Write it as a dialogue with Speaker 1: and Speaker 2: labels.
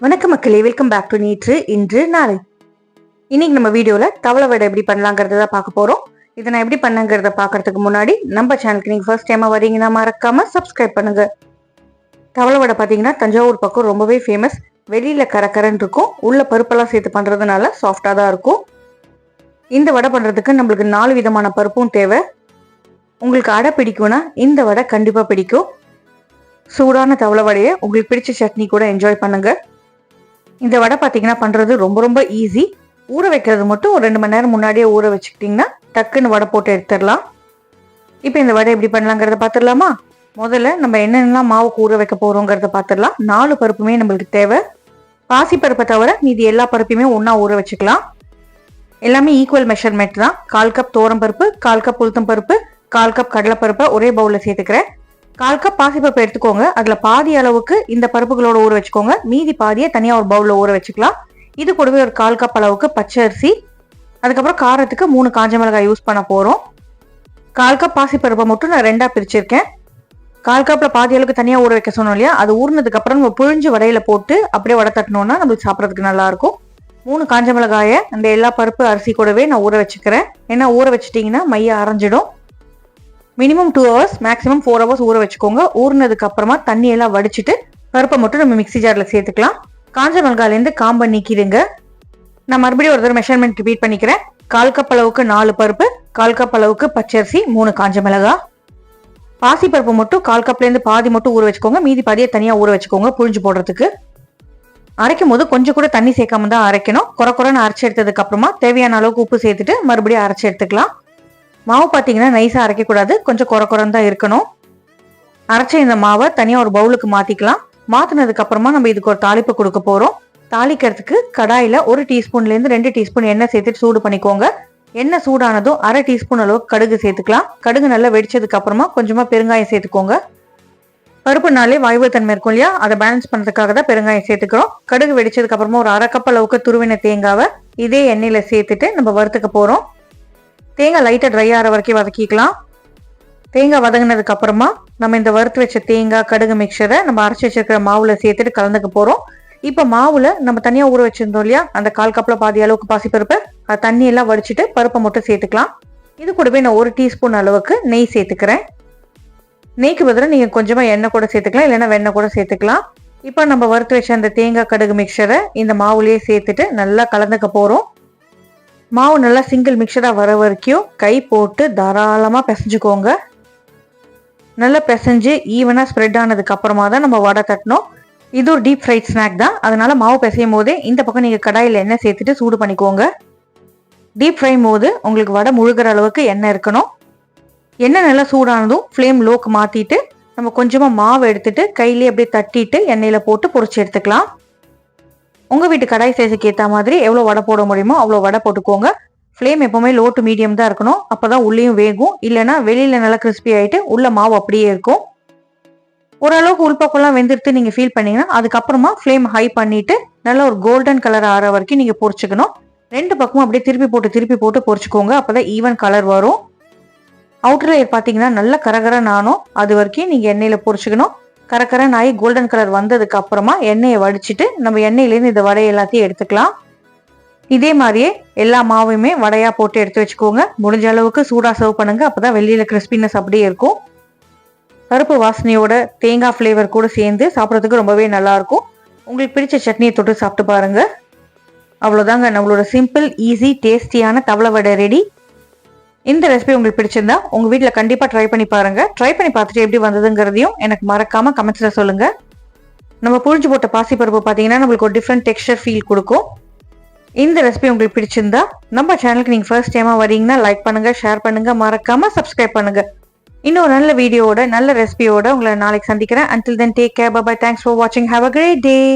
Speaker 1: வணக்கம் மக்களே, welcome back to நேற்று இன்று நாளை. இன்னைக்கு நம்ம வீடியோல தவளை வடை எப்படி பண்ணலாங்கிறத பார்க்க போறோம். இதை நான் எப்படி பண்ணங்கிறத பார்க்கறதுக்கு முன்னாடி நம்ம சேனலுக்கு நீங்க ஃபர்ஸ்ட் டைமா வரீங்கன்னா மறக்காம சப்ஸ்கிரைப் பண்ணுங்க. தவளை வடை பார்த்தீங்கன்னா தஞ்சாவூர் பக்கம் ரொம்பவே ஃபேமஸ். வெளியில கரக்கரன்னு இருக்கும், உள்ள பருப்பெல்லாம் சேர்த்து பண்றதுனால சாஃப்டா தான் இருக்கும். இந்த வடை பண்றதுக்கு நம்மளுக்கு 4 விதமான பருப்பும் தேவை. உங்களுக்கு அடை பிடிக்கும்னா இந்த வடை கண்டிப்பா பிடிக்கும். சூடான தவளை வடையை உங்களுக்கு பிடிச்ச சட்னி கூட என்ஜாய் பண்ணுங்க. இந்த வடை பார்த்தீங்கன்னா பண்ணுறது ரொம்ப ஈஸி. ஊற வைக்கிறது மட்டும் ஒரு 2 மணி நேரம் முன்னாடியே ஊற வச்சுக்கிட்டிங்கன்னா டக்குன்னு வடை போட்டு எடுத்துடலாம். இப்போ இந்த வடை எப்படி பண்ணலாங்கிறத பார்த்துடலாமா? முதல்ல நம்ம என்னென்னலாம் மாவுக்கு ஊற வைக்க போகிறோங்கிறத பார்த்துடலாம். 4 பருப்புமே நம்மளுக்கு தேவை. பாசி பருப்பை தவிர மீதி எல்லா பருப்பையுமே ஒன்றா ஊற வச்சுக்கலாம். எல்லாமே ஈக்குவல் மெஷர்மெண்ட் தான். 1/4 கப் தோரம் பருப்பு, 1/4 கப் உளுத்தம் பருப்பு, 1/4 கப் கடலைப்பருப்பை ஒரே பவுலில் சேர்த்துக்கிறேன். 1/4 கப் பாசிப்பருப்பு எடுத்துக்கோங்க. அதுல பாதி அளவுக்கு இந்த பருப்புகளோட ஊற வச்சுக்கோங்க. மீதி பாதியை தனியா ஒரு பவுல்ல ஊற வச்சுக்கலாம். இது கூடவே ஒரு 1/4 கப் அளவுக்கு பச்சை அரிசி, அதுக்கப்புறம் காரத்துக்கு 3 காஞ்ச மிளகாய் யூஸ் பண்ண போறோம். 1/4 கப் பாசிப்பருப்பை மட்டும் நான் 2ஆ பிரிச்சிருக்கேன். 1/4 கப்ல பாதி அளவுக்கு தனியா ஊற வைக்க சொன்னோம் இல்லையா, அது ஊறினதுக்கு அப்புறம் நம்ம புழிஞ்சு வடையில போட்டு அப்படியே வடை தட்டணும்னா நம்மளுக்கு சாப்பிட்றதுக்கு நல்லா இருக்கும். 3 காஞ்ச மிளகாயை அந்த எல்லா பருப்பு அரிசி கூடவே நான் ஊற வச்சுக்கிறேன். ஏன்னா ஊற வச்சுட்டீங்கன்னா மைய அரைஞ்சிடும். மினிமம் 2 hours, மேக்ஸிமம் 4 hours ஊற வச்சுக்கோங்க. ஊறினதுக்கு அப்புறமா தண்ணியெல்லாம் வடிச்சிட்டு பருப்பை மட்டும் நம்ம மிக்சி ஜாரில் சேர்த்துக்கலாம். காஞ்ச மிளகாயிலேருந்து காம்பை நீக்கிடுங்க. நான் மறுபடியும் ஒரு தடவை மெஷர்மெண்ட் ரிப்பீட் பண்ணிக்கிறேன். 1/4 கப் அளவுக்கு 4 பருப்பு, 1/4 கப் அளவுக்கு பச்சரிசி, 3 காஞ்ச மிளகாய். பாசி பருப்பு மட்டும் 1/4 கப்லேருந்து பாதி மட்டும் ஊற வச்சுக்கோங்க. மீதி பாதியை தனியாக ஊற வச்சுக்கோங்க புழிஞ்சு போடுறதுக்கு. அரைக்கும் போது கொஞ்சம் கூட தண்ணி சேர்க்காம தான் அரைக்கணும். குறைன்னு அரைச்சி எடுத்ததுக்கு அப்புறமா தேவையான அளவுக்கு உப்பு சேர்த்துட்டு மறுபடியும் அரைச்சி எடுத்துக்கலாம். மாவு பார்த்தீங்கன்னா நைஸாக அரைக்கக்கூடாது, கொஞ்சம் குறைன்னு தான் இருக்கணும். அரைச்ச இந்த மாவை தனியாக ஒரு பவுலுக்கு மாற்றிக்கலாம். மாற்றினதுக்கு அப்புறமா நம்ம இதுக்கு ஒரு தாளிப்பு கொடுக்க போகிறோம். தாளிக்கிறதுக்கு கடாயில் 1 டீஸ்பூன்லேருந்து 2 டீஸ்பூன் எண்ணெய் சேர்த்துட்டு சூடு பண்ணிக்கோங்க. எண்ணெய் சூடானதும் 1/2 டீஸ்பூன் அளவுக்கு கடுகு சேர்த்துக்கலாம். கடுகு நல்லா வெடிச்சதுக்கு அப்புறமா கொஞ்சமாக பெருங்காயம் சேர்த்துக்கோங்க. பருப்புனாலே வாய்வு தன்மை இருக்கும் இல்லையா, அதை பேலன்ஸ் பண்ணுறதுக்காக தான் பெருங்காயம் சேர்த்துக்கிறோம். கடுகு வெடிச்சதுக்கு அப்புறமா ஒரு 1/2 கப் அளவுக்கு துருவின தேங்காவை இதே எண்ணெயில் சேர்த்துட்டு நம்ம வறுத்துக்க போகிறோம். தேங்காய் லைட்டாக ட்ரை ஆகிற வரைக்கும் வதக்கிக்கலாம். தேங்காய் வதங்கினதுக்கு அப்புறமா நம்ம இந்த வறுத்து வச்ச தேங்காய் கடுகு மிக்சரை நம்ம அரைச்சி வச்சிருக்கிற மாவுல சேர்த்துட்டு கலந்துக்க போறோம். இப்போ மாவுல நம்ம தனியாக ஊற வச்சிருந்தோம் இல்லையா, அந்த 1/4 கப்ல பாதி அளவுக்கு பாசிப்பருப்பு, அது தண்ணியெல்லாம் வடிச்சிட்டு பருப்பை மட்டும் சேர்த்துக்கலாம். இது கூடவே நான் 1 டீஸ்பூன் அளவுக்கு நெய் சேர்த்துக்கிறேன். நெய்க்கு பதிலாக நீங்கள் கொஞ்சமாக எண்ணெய் கூட சேர்த்துக்கலாம், இல்லைன்னா வெண்ணெய் கூட சேர்த்துக்கலாம். இப்போ நம்ம வறுத்து வச்ச அந்த தேங்காய் கடுகு மிக்சரை இந்த மாவுலேயே சேர்த்துட்டு நல்லா கலந்துக்க போகிறோம். மாவு நல்லா சிங்கிள் மிக்சராக வர வரைக்கும் கை போட்டு தாராளமாக பிசைஞ்சுக்கோங்க. நல்லா பிசைஞ்சு ஈவனாக ஸ்ப்ரெட் ஆனதுக்கு அப்புறமா தான் நம்ம வடை தட்டணும். இது ஒரு டீப் ஃப்ரைட் ஸ்நாக் தான், அதனால மாவு பிசையும் போதே இந்த பக்கம் நீங்கள் கடாயில் எண்ணெய் சேர்த்துட்டு சூடு பண்ணிக்கோங்க. டீப் ஃப்ரைம் போது உங்களுக்கு வடை முழுகிற அளவுக்கு எண்ணெய் இருக்கணும். எண்ணெய் நல்லா சூடானதும் ஃப்ளேம் லோக்கு மாற்றிட்டு நம்ம கொஞ்சமாக மாவு எடுத்துட்டு கையிலே அப்படியே தட்டிட்டு எண்ணெயில் போட்டு பொரிச்சு எடுத்துக்கலாம். உங்கள் வீட்டு கடாய் சைஸுக்கு ஏற்ற மாதிரி எவ்வளோ வடை போட முடியுமோ அவ்வளோ வடை போட்டுக்கோங்க. ஃப்ளேம் எப்போவுமே லோ டு மீடியம் தான் இருக்கணும், அப்போ தான் உள்ளேயும் வேகும். இல்லைன்னா வெளியில் நல்லா கிறிஸ்பி ஆகிட்டு உள்ள மாவு அப்படியே இருக்கும். ஓரளவுக்கு உள்பக்கம்லாம் வெந்துடுத்து நீங்கள் ஃபீல் பண்ணீங்கன்னா அதுக்கப்புறமா ஃப்ளேம் ஹை பண்ணிவிட்டு நல்லா ஒரு கோல்டன் கலர் ஆகிற வரைக்கும் நீங்கள் பொரிச்சுக்கணும். 2 பக்கமும் அப்படியே திருப்பி போட்டு பொரிச்சுக்கோங்க. அப்போ தான் ஈவன் கலர் வரும். அவுட்டர் லேயர் பார்த்தீங்கன்னா நல்லா கரகரன்னு ஆனும், அது வரைக்கும் நீங்கள் எண்ணெயில் பொரிச்சுக்கணும். கரகரன்னு ஆகி கோல்டன் கலர் வந்ததுக்கு அப்புறமா எண்ணெயை வடிச்சிட்டு நம்ம எண்ணெயிலேருந்து இந்த வடையை எல்லாத்தையும் எடுத்துக்கலாம். இதே மாதிரியே எல்லா மாவையுமே வடையா போட்டு எடுத்து வச்சுக்கோங்க. முடிஞ்ச அளவுக்கு சூடா சர்வ் பண்ணுங்க, அப்பதான் வெளியில கிறிஸ்பினஸ் அப்படியே இருக்கும். பருப்பு வாசனையோட தேங்காய் ஃப்ளேவர் கூட சேர்ந்து சாப்பிட்றதுக்கு ரொம்பவே நல்லா இருக்கும். உங்களுக்கு பிடிச்ச சட்னியை தொட்டு சாப்பிட்டு பாருங்க. அவ்வளோதாங்க, நம்மளோட சிம்பிள் ஈஸி டேஸ்டியான தவளை வடை ரெடி. இந்த ரெசிபி உங்களுக்கு பிடிச்சிருந்தா உங்க வீட்டில் கண்டிப்பா ட்ரை பண்ணி பாருங்க. ட்ரை பண்ணி பார்த்துட்டு எப்படி வந்ததுங்கிறதையும் எனக்கு மறக்காம கமெண்ட்ஸ்ல சொல்லுங்க. நம்ம புழிஞ்சு போட்ட பாசிப்பருப்பு பார்த்தீங்கன்னா நம்மளுக்கு ஒரு டிஃப்ரெண்ட் டெக்ஸ்டர் ஃபீல் கொடுக்கும். இந்த ரெசிபி உங்களுக்கு பிடிச்சிருந்தா நம்ம சேனலுக்கு நீங்க ஃபர்ஸ்ட் டைமா வரீங்கன்னா லைக் பண்ணுங்க, ஷேர் பண்ணுங்க, மறக்காம சப்ஸ்கிரைப் பண்ணுங்க. இன்னொரு நல்ல வீடியோவோட நல்ல ரெசிபியோட உங்களை நாளைக்கு சந்திக்கிறேன். Until then, take care, bye bye, thanks for watching, have a great day.